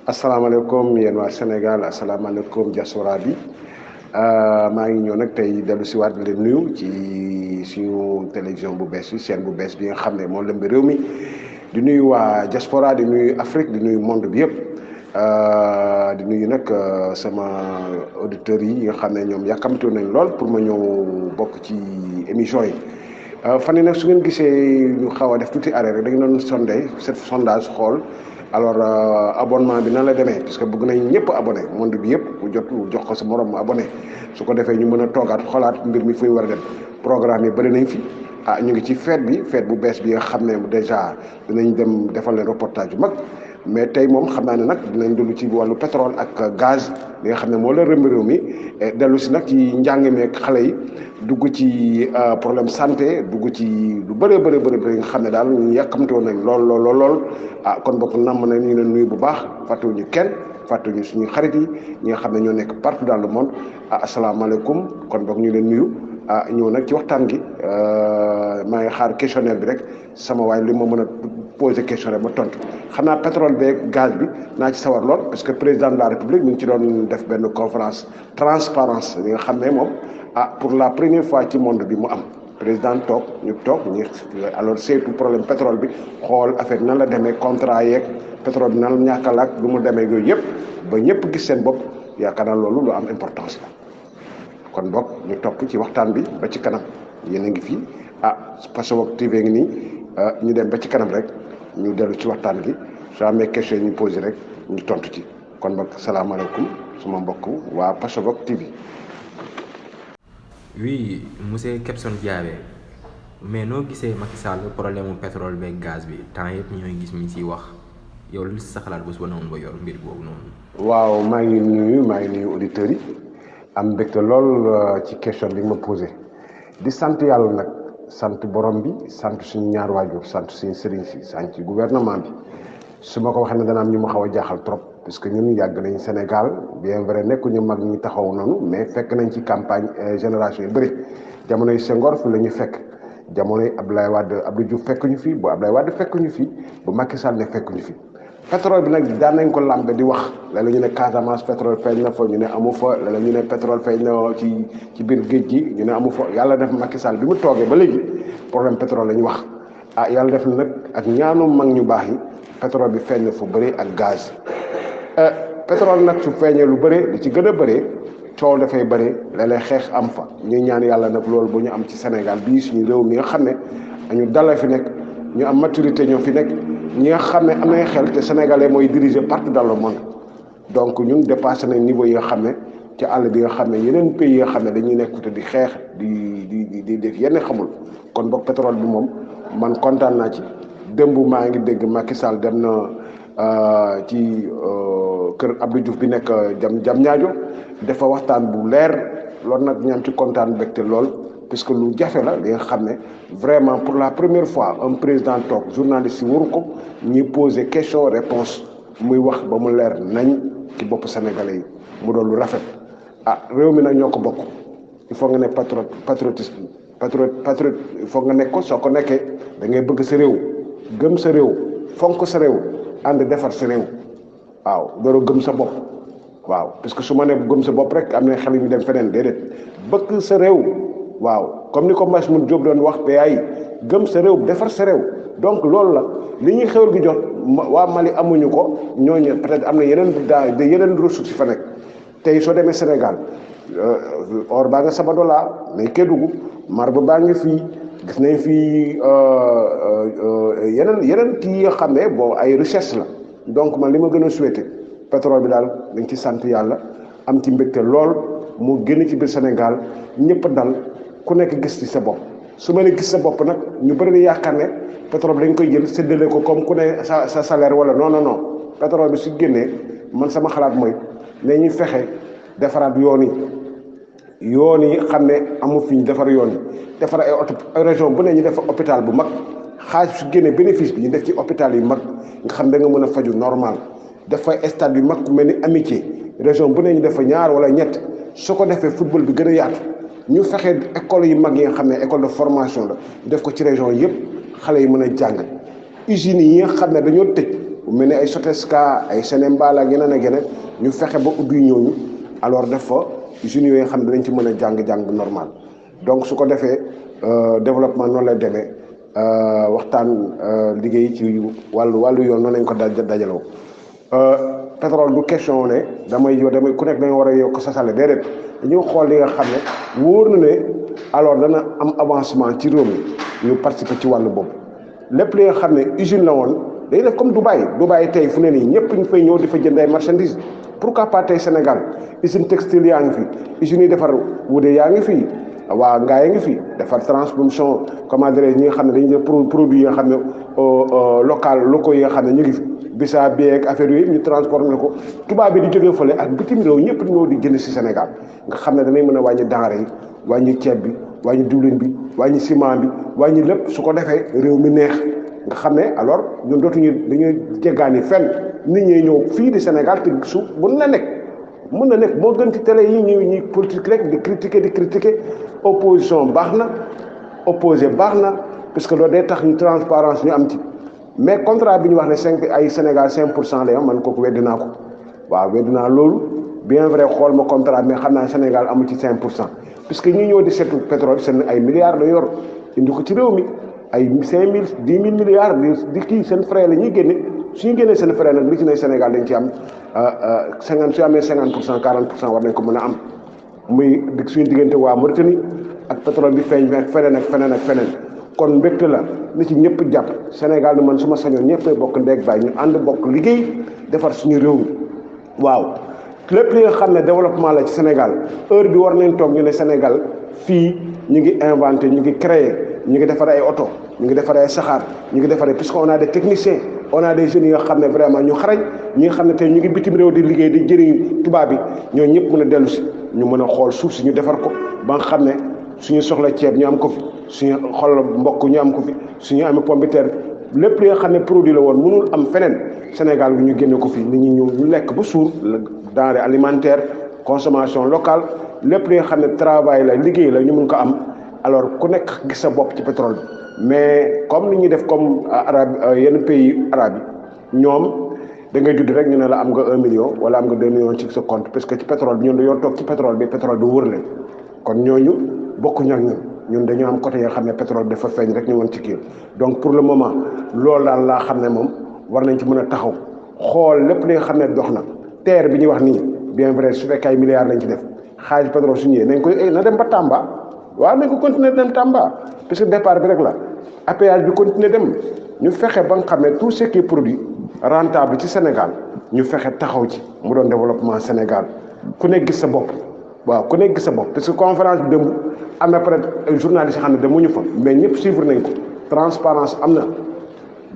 asalaamaaleykum yéen waa Sénégal asalaamaaleykum diaspora bi maa ngi ñëw nag tey dellu si waat leen nuyu ci suñu télévision bu bees bi chaîne bu bees bi nga xam ne moo lëmb réew mi di nuyu waa diaspora di nuyu Afrique di nuyu monde bi yëpp di nuyu nag sama auditeurs yi nga xam ne ñoom yàkkamtu nañ lool pour ma ñëw bokk ci émission yi fan yii nag su ngeen gisee ñu xaw a def tuuti arrêt rek dañu doon sondé cette sondage xool. Alors abonnement bi nan la demee parce que bëgg nañ ñëpp abonné monde bi yëpp mu jox ko sa morom mu abonné su ko defee ñu mën a toogaat xoolaat mbir mi fu ñu war a dem programme yi bëri nañ fi ñu ngi ci fête bu bees bi nga xam ne déjà dinañ dem defal leen reportage bu mag mais tey moom xam naa ne nag dinañ dellu ci wàllu pétrole ak gaz li nga xam ne moo la rëmb réew mi dellu si nag ci njàng mi ak xale yi dugg ci problème santé dugg ci lu bëree bëri nga xam ne daal ñu yàkkamtoo nañ lool kon bokk namm na ñu leen nuyu bu baax fàttewuñu kenn fàttewuñu suñu xarit yi ñi nga xam ne ñoo nekk partout dans le monde asalaamaaleykum kon bokk ñu leen nuyu ñëw nag ci waxtaan gi maa ngi xaar questionnaire bi rek sama waay li ma mën a poser question rek ma tontu xam naa pétrole beeg gaz bi naa ci sawar lool parce que président de la république mi ngi ci doon def benn conférence transparence li nga xam ne moom pour la première fois ci monde bi mu am président toog ñu alors saytu problème pétrole bi xool affaire nan la demee contrat yeeg pétrole bi nan la ñàkkal ak lu mu demee yooyu yëpp ba ñëpp gis seen bopp yaakaar naa loolu lu am importance la kon boog ñu topp ci waxtaan bi ba ci kanam yéen a ngi fi Passiobok TV ngi nii ñu dem ba ci kanam rek ñu dellu ci waxtaan gi soo amee question ñu posé rek ñu tontu ci kon boog salaamaaleykum suma mbokk waa Passiobok TV. Oui monsieur Kepson Diaby mais noo gisee Macky Sall problème mu pétrole beeg gaz bi temps yëpp ñooy gis mi ciy wax yow lu sa xalaat bés ba noonu ba yor mbir boobu noonu. waaw maa ngi nuyu auditeurs yi am mbégte lool ci question bi nga ma posé di sant yàlla nag sant borom bi sant suñu ñaar waajur sant suñu sëriñ si sant ci gouvernement bi su ma ko waxee ne dana am ñu ma xaw a jaaxal trop. parce que ñun yàgg nañ Sénégal bien vrai nekkuñu mag ñi taxaw noonu mais fekk nañ ci campagne génération yu bëri jamonoy Senghor fi la ñu fekk jamonoy Abdoulaye Wade Abdou Diouf fekk ñu fi bu Abdoulaye Wade fekk ñu fi bu Macky Sall ne fekk ñu fi. pétrole bi nag daan nañ ko làmbe di wax léeg-léeg ñu ne Casamance pétrole feeñ na fa ñu ne amu fa léeg-léeg ñu ne pétrole feeñ na ci biir géej gi ñu ne amu fa yàlla def Macky Sall bi mu toogee ba léegi problème pétrole la ñu wax yàlla def na nag ak ñaanu mag ñu baax yi pétrole bi feeñ na fu bëri ak gaz. pétrole nag su feeñee lu bëri li ci gën a bëree coow dafay bëri léeg-léeg xeex am fa ñuy ñaan yàlla nag loolu bu ñu am ci Sénégal bii suñu réew mi nga xam ne ñu dala fi nekk ñu am maturité ñoo fi nekk ñi nga xam ne am nañ xel te sénégalais mooy diriger partout dans le monde donc ñun dépassé nañ niveau yi nga xam ne ci àll bi nga xam ne yeneen pays yi nga xam ne dañuy nekk te di xeex di def yenn xamul kon boog pétrole bi moom man kontaan naa ci démb maa ngi dégg Macky Sall dem na ci kër Abdou Diouf bi nekk jam ñaajo dafa waxtaan bu leer loolu nag ñaam ci kontaan mbégte lool puisque lu jafe la li nga xam ne vraiment pour la première fois un président toog journaliste yi waru ko ñuy poser question réponse muy wax ba mu leer nañ ci bopp sénégalais yi mu doon lu rafet réew mi nag ñoo ko bokk il faut nga ne patriote il faut nga nekk ko soo ko nekkee da ngay bëgg sa réew gëm sa réew fonk sa réew ànd defar sa réew waaw dooro gëm sa bopp waaw parce que su ma nee gëm sa bopp rek am na xel yu dem feneen déedéet bëgg sa réew waaw comme ni ko Masmoud Diop doon wax PA yi gëm sa réew defar sa réew donc loolu la li ñuy xewal gi jot waa Mali amuñu ko ñooñu peut-être am na yeneen ressources fa nekk tey soo demee Sénégal or baa nga Sabadola mais Kédougou marbre baa ngi fii gis nañ fii yeneen kii yoo xam ne bon ay richesse la donc man li ma gën a souhaité pétrole bi daal dañ ci sant yàlla am ci mbégte lool mu génn ci biir Sénégal ñëpp dal ku nekk gis ci sa bopp su ma ne gis sa bopp nag ñu bëri na yaakaar ne pétrole bi dañ koy jël séddale ko comme ku ne sa salaire wala non pétrole bi su génnee man sama xalaat mooy ne ñuy fexe defaraat yoon yi xam ne amu fi ñu defar yoon yi defar ay région bu ne ñu def hôpital bu mag xaalis su génnee bénéfice bi ñu def ci hôpital yu mag nga xam da nga mën a faju normal def fay stade yu mag ku mel ni amitié région bu ne ñu def fa ñaar wala ñett su ko defee football bi gën a yaatu ñu fexe école yu mag yi nga xam ne école de formation la def ko ci région yëpp xale yi mën a jàng usines yi nga xam ne dañoo tëj bu mel ni ay Soteska ay Senembal ak yeneen ak yeneen ñu fexe ba ubbi ñooñu alors def fa usines yooyu nga xam ne dañ ci mën a jàng bu normal donc su ko defee développement noonu lay demee waxtaan liggéey ci wàllu yoon noonu lañ ko dajaloo pétrole du question ne damay ku nekk dañu war a yokk sa salaire déedéet dañuy xool li nga xam ne wóor na ne alors dana am avancement ci réew mi ñu participer ci wàllu boobu lépp li nga xam ne usine la woon day def comme Dubaï tey fu ne nii ñëpp ñu fay ñëw di fa jënd ay marchandises pourquoi pas tey Sénégal usine textile yaa ngi fi usines yi defar wude yaa ngi fi waa ngaa yaa ngi fi defar transformation comment dirais ñi nga xam ne dañuy jël produit yi nga xam ne locaux yi nga xam ne ñu ngi fi bisaab bi ak affaire yooyu ñu transformé ko tubaab bi di jógee fële ak bitim réew ñëpp ñëw di jënd si Sénégal nga xam ne danay mën a wàññi denrée yi wàññi ceeb bi wàññi diwlin bi wàññi ciment bi wàññi lépp su ko defee réew mi neex nga xam ne alors ñun dootuñu dañuy jéggaani fenn nit ñi ñëw fii di Sénégal te su mën na nekk moo gën ci télé yi ñuy politique rek di critiquer opposition baax na opposé baax na parce que loolu day tax ñu transparence ñu am ci mais contrat bi ñu wax ne ay Sénégal 5% la man kooku weddi naa ko waaw weddi naa loolu bien vrai xool ma contrat mais xam naa Sénégal amul ci 5% puisque ñi ñëw di seetu pétrole seen ay milliards la yor indi ko ci réew mi ay 5 000 10 000 milliards di kii seen frais la ñuy génne suñu génnee seen frais nag li ci ne Sénégal dañ ci am 50 su amee 50% 40% war nañ ko mën a am muy suñu diggante waa Mauritanie ak pétrole bi feeñ ak feneen kon mbégte la na ci ñëpp jàpp Sénégal man su ma sañoon ñëppay bokk ndeeg baay ñu ànd bokk liggéey defar suñu réew mi waaw lépp li nga xam ne développement la ci Sénégal heure bi war nañ toog ñu ne Sénégal fii ñu ngi inventé ñu ngi créé ñu ngi defar ay oto ñu ngi defar ay saxaar ñu ngi defar puisque on a des techniciens on a des jeunes yi nga xam ne vraiment ñu xarañ ñi nga xam ne tey ñu ngi bitim réew di liggéey di jëriñ tubaab bi ñoo ñëpp mën a dellu si ñu mën a xool suuf si ñu defar ko ba nga xam ne suñu soxla ceeb ñu am ko fi suñu xol mbokk ñu am ko fi suñu amee pomme de terre lépp li nga xam ne produit la woon mënul am feneen Sénégal bi ñu génne ko fi nit ñi ñu lekk ba suur denrée alimentaire consommation locale lépp li nga xam ne travail la liggéey la ñu mun ko am alors ku nekk gis sa bopp ci pétrole bi mais comme ni ñuy def comme yenn pays arabes yi ñoom da ngay judd rek ñu ne la am nga 1 million wala am nga 2 millions ci sa compte parce que ci pétrole bi ñun dañoo toog ci pétrole bi wër leen kon ñooñu bokkuñu ak ñun dañoo am côté yoo xam ne pétrole bi dafa feeñ rek ñu mën ci kii donc pour le moment loolu daal laa xam ne moom war nañ ci mën a taxaw xool lépp li nga xam ne dox na terre bi ñuy wax nii bien vrai su fekkee ay milliards lañ ci def xaalis pétrole su ñëwee nañ koy na dem ba Tamba waaw nañ ko continuer dem Tamba parce que départ bi rek la APH bi continuer dem ñu fexe ba nga xam ne tout ce qui est produit rentable ci Sénégal ñu fexe taxaw ci mu doon développement Sénégal ku nekk gis sa bopp waaw ku nekk gis sa bopp parce que conférence bi démb am na peut-être ay journalistes yi xam ne demuñu fa mais ñëpp suivre nañ ko transparence am na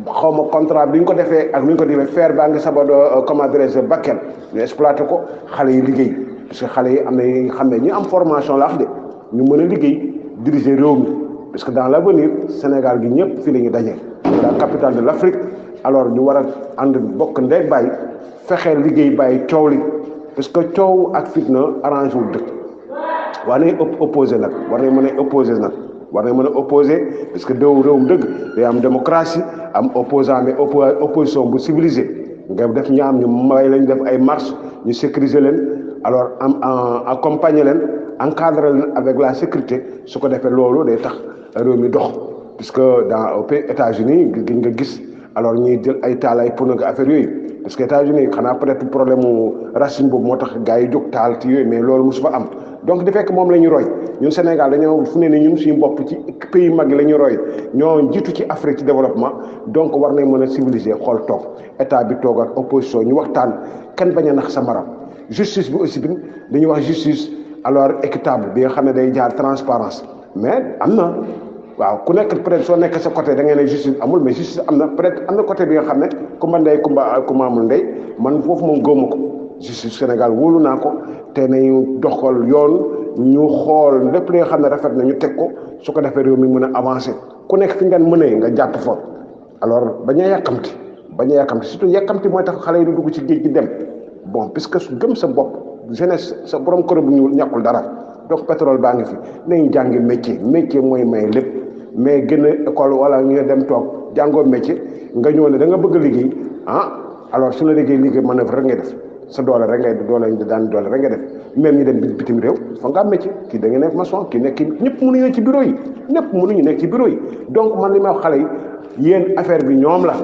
xaw ma contrat bi ñu ko defee ak ni ñu ko defee faire baa ngi sabado comment dirais-je Bakel ñu exploité ko xale yi liggéey parce que xale yi am na yi xam ne ñi am formation la wax de ñu mën a liggéey diriger réew mi parce que dans l'avenir Sénégal gi ñëpp fii la ñu daje la capitale de l'Afrique alors ñu war a ànd bokk ndeeg bàyyi fexee liggéey bàyyi coow li parce que coow ak fitna arrangé wul dëkk war nañ opposé nag war nañ mën a opposé parce que réewum dëgg day am démocratie am opposant mais opposition bu civilisé nga def ñu am ñu may lañ def ay marche ñu sécuriser leen alors am accompagner leen encadrer leen avec la sécurité su ko defee loolu day tax réew mi dox puisque dans États-Unis nga gis alors ñuy jël ay taal ay pono affaire yooyu parce que États-Unis xanaa peut-être problème mu racine boobu moo tax gars yi jóg taal ci yooyu mais loolu mosu fa am donc di fekk moom la ñu roy ñun Sénégal dañoo fu ne ni ñun suñu bopp ci pays mag yi la ñu roy ñoo jiitu ci Afrique ci développement donc war nañ mën a civiliser xool toog état bi toog ak opposition ñu waxtaan kenn bañ a nax sa maram justice bi aussi bi dañuy wax justice alors équitable bi nga xam ne day jaar transparence mais am na waaw ku nekk peut-être soo nekk sa côté da ngeen ne justice amul mais justice am na peut-être am na côté bi nga xam ne kumba ndey kumba amul ndey man foofu moom gëwma ko justice Sénégal wóolu naa ko te nañu doxal yoon ñu xool lépp li nga xam ne rafet na ñu teg ko su ko defee réew mi mën a avancer ku nekk fi ngeen mënee nga jàpp fa alors bañ a yàkkamti surtout yàkkamti mooy tax xale yi di dugg ci géej gi dem bon puisque su gëm sa bopp jeunesse sa borom kër bu ñu ñàkkul dara donc pétrole baa ngi fi nañ jàngi métier mooy may lépp mais génn école wala nga dem toog jàngoo métier nga ñëw ne da nga bëgg a liggéey alors su la liggéey manœuvre rek ngay def sa doole rek ngay doole rek ngay def même ñi dem bitim réew fa nga am métier kii da nga nekk maçon kii nekk ñëpp mënuñu nekk ci bureau yi donc man li ma wax xale yi yéen affaire bi ñoom la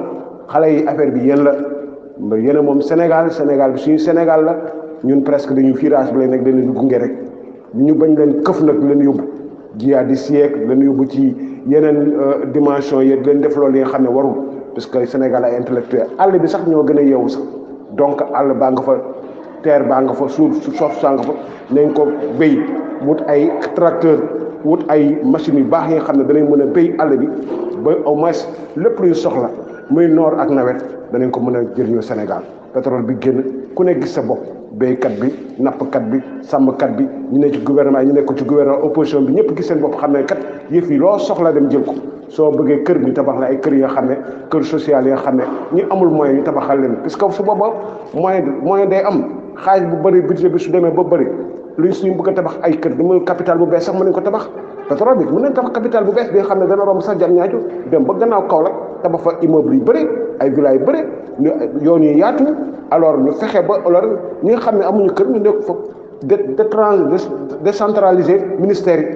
xale yi affaire bi yéen la yéen moom Sénégal bi suñu Sénégal la ñun presque dañu virage bi lay nekk dañu gunge rek ñu bañ leen këf nag leen yóbbu di siècle leen yóbbu ci yeneen dimension yi leen def loolu yi nga xam ne warul parce que Sénégal ay intellectuel àll bi sax ñoo gën a yeewu sax donc àll baa nga fa terre baa nga fa suuf saa nga fa nañ ko béy wut ay tracteur wut ay machines yu baax yi nga xam ne danañ mën a béy àll bi ba au moins lépp luy soxla muy noor ak nawet danañ ko mën a jëriñoo Sénégal pétrole bi génn ku ne gis sa bopp béykat bi nappkat bi sàmmkat bi ñu ne ci gouvernement ñu nekk ci gouvernement opposition bi ñëpp gis seen bopp xam ne kat yëf yi loo soxla dem jël ko soo bëggee kër ñu tabax la ay kër yoo xam ne kër social yi nga xam ne ñu amul moyen ñu tabaxal leen parce que su booba moyen day am xaalis bu bëri budget bi su demee ba bëri luñ suñu bëgg a tabax ay kër dama capital bu bees sax mën nañ ko tabax pétrole bi mën nañ tabax capital bu bees bi nga xam ne dana romb sax jam ñaaju dem ba gannaaw Kaolack tabax fa immeuble yu bëri ay villa yu bëri yoon yi yaatu alors ñu fexe ba alors ñi nga xam ne amuñu kër ñu nekk fa décentraliser ministère yi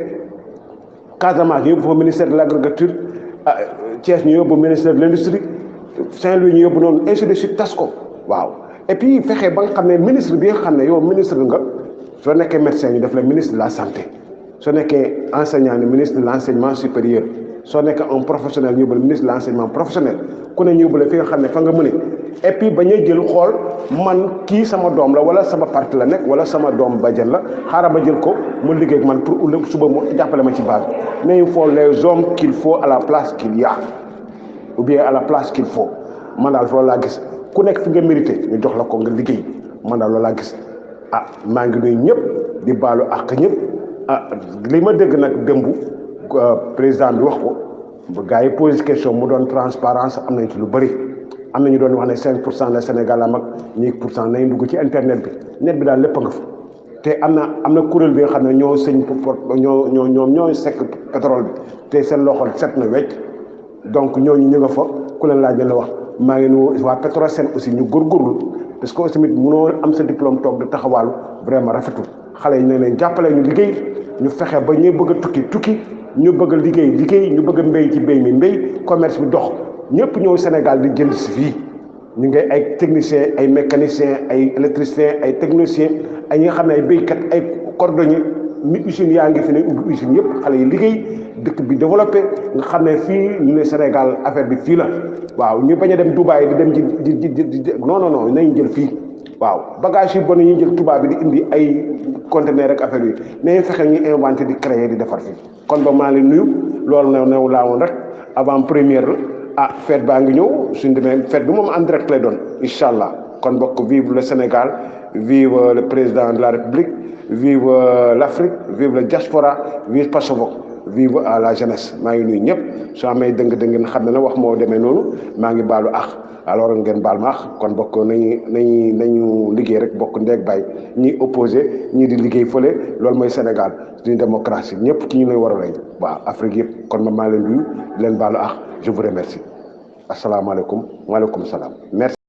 Casamance ñu yóbbu fa ministère de l' agriculture Thiès ñu yóbbu ministère de l' industrie Saint-Louis ñu yóbbu noonu ainsi de suite tas ko waaw et puis fexe ba nga xam ne ministre bi nga xam ne yow ministre nga soo nekkee médecin ñu def la ministre de la santé soo nekkee enseignant ni ministre de l' enseignement supérieur soo nekkee un professionnel ñu yóbbu la ministre de l' enseignement professionnel ku ne ñu yóbbu la fi nga xam ne fa nga mëne et puis bañ a jël xool man kii sama doom la wala sama parti la nekk wala sama doom bàjjen la xaaral ma jël ko mu liggéey ak man pour ëllëg suba mu jàppale ma ci base mais il faut les hommes qu'il faut à la place qu'il y a ou bien à la place qu'il faut man daal loolu laa gis ku nekk fi nga mérité ñu jox la ko nga liggéey man daal loolu laa gis maa ngi nuyu ñëpp di baalu àq ñëpp li ma dégg nag démb président bi wax ko ba gars yi posé question mu doon transparence am nañ ci lu bëri am na ñu doon wax ne 5% la Sénégal am ak 8% nañ dugg ci internet bi net bi daal lépp a nga fa te am na kuréel bi nga xam ne ñoo sëñ ñoo sekk pétrole bi te seen loxo set na wecc donc ñooñu ñu nga fa ku leen laaj la wax maa ngi nuyu waa Petrosen aussi ñu góorgóorlu parce que aussi tamit mënoo am sa diplôme toog di taxawaalu vraiment rafetul xale yi ne leen jàppale ñu liggéey ñu fexe ba ñu bëgg a tukki ñu bëgg a liggéey ñu bëgg a mbéy ci mbéy mi mbéy commerce bi dox ñëpp ñëw Sénégal di jënd si fii ñu ngi ay techniciens ay mécaniciens ay électriciens ay techniciens ay ñi nga xam ne ay béykat ay cordonniers usines yaa ngi fi ne ubbi usines yëpp xale yi liggéey dëkk bi développé nga xam ne fii ñu ne Sénégal affaire bi fii la waaw ñu bañ a dem Dubaï di dem di non nañ jël fii waaw bagage yu bon yi ñu jël tubaab bi di indi ay conteneur rek affaire yi nañ fexe ñu inventé di créer di defar fii kon ba maa leen nuyu loolu new laa woon rek avant première fête baa ngi ñëw suñu demee fête bi moom en direct lay doon incha allah kon bokk vive le Sénégal vive le président de la République vive l'Afrique vive le diaspora vive Pachavoc vive à la jeunesse maa ngi nuyu ñëpp soo amee dëng-dëng ngeen xam ne na wax moo demee noonu maa ngi baalu alors ngeen baal ma kon bokk nañu liggéey rek bokk ndeeg bay ñi opposé ñii di liggéey fële loolu mooy Sénégal suñu démocratie ñëpp ci ñu lay war a rey waaw Afrique yëpp kon maa leen nuyu leen baalu je vous remercie asalaamaaleykum waaleykum salaam merci